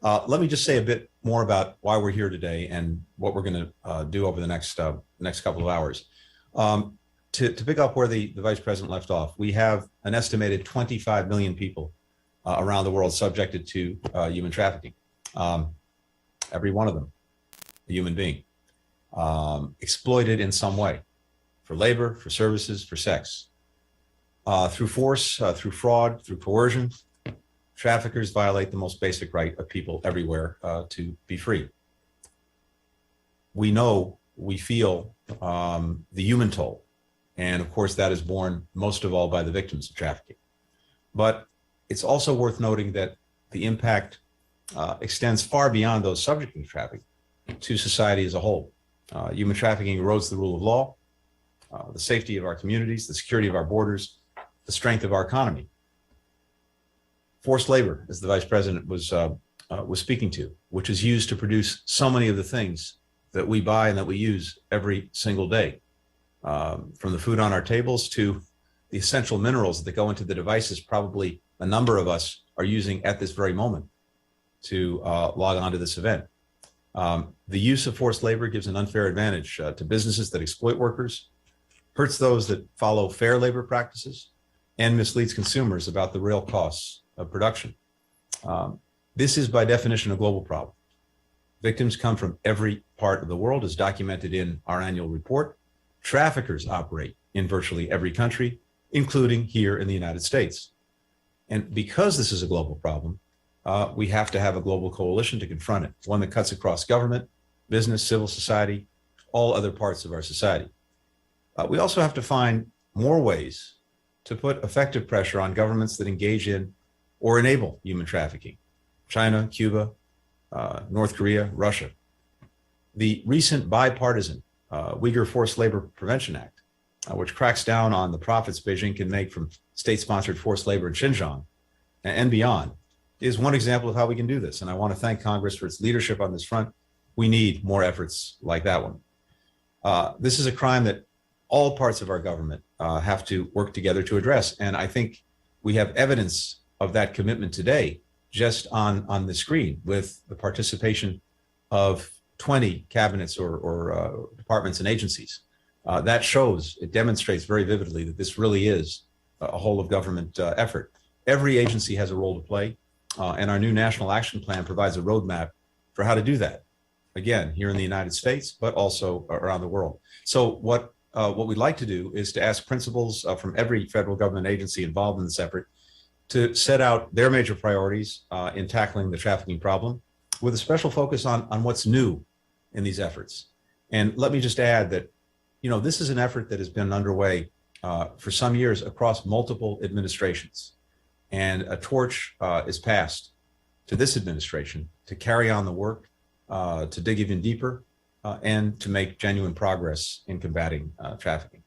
Let me just say a bit more about why we're here today and what we're going to do over the next couple of hours. To pick up where the Vice President left off, we have an estimated 25 million people around the world subjected to human trafficking. Every one of them, a human being, exploited in some way for labor, for services, for sex, through force, through fraud, through coercion. Traffickers violate the most basic right of people everywhere to be free. We know, we feel the human toll. And of course, that is borne most of all by the victims of trafficking. But it's also worth noting that the impact extends far beyond those subject to trafficking to society as a whole. Human trafficking erodes the rule of law, the safety of our communities, the security of our borders, the strength of our economy. Forced labor, as the Vice President was speaking to, which is used to produce so many of the things that we buy and that we use every single day, from the food on our tables to the essential minerals that go into the devices probably a number of us are using at this very moment to log on to this event. The use of forced labor gives an unfair advantage to businesses that exploit workers, hurts those that follow fair labor practices, and misleads consumers about the real costs of production. This is by definition a global problem. Victims come from every part of the world, as documented in our annual report. Traffickers operate in virtually every country, including here in the United States. And because this is a global problem, we have to have a global coalition to confront it, one that cuts across government, business, civil society, all other parts of our society. We also have to find more ways to put effective pressure on governments that engage in or enable human trafficking. China, Cuba, North Korea, Russia. The recent bipartisan Uyghur Forced Labor Prevention Act, which cracks down on the profits Beijing can make from state-sponsored forced labor in Xinjiang and beyond, is one example of how we can do this. And I want to thank Congress for its leadership on this front. We need more efforts like that one. This is a crime that all parts of our government have to work together to address. And I think we have evidence of that commitment today just on the screen with the participation of 20 cabinets or departments and agencies. That shows, it demonstrates very vividly that this really is a whole of government effort. Every agency has a role to play, and our new National Action Plan provides a roadmap for how to do that. Again, here in the United States, but also around the world. So what we'd like to do is to ask principals from every federal government agency involved in this effort to set out their major priorities in tackling the trafficking problem, with a special focus on what's new in these efforts. And let me just add that, you know, this is an effort that has been underway for some years across multiple administrations. And a torch is passed to this administration to carry on the work, to dig even deeper, and to make genuine progress in combating trafficking.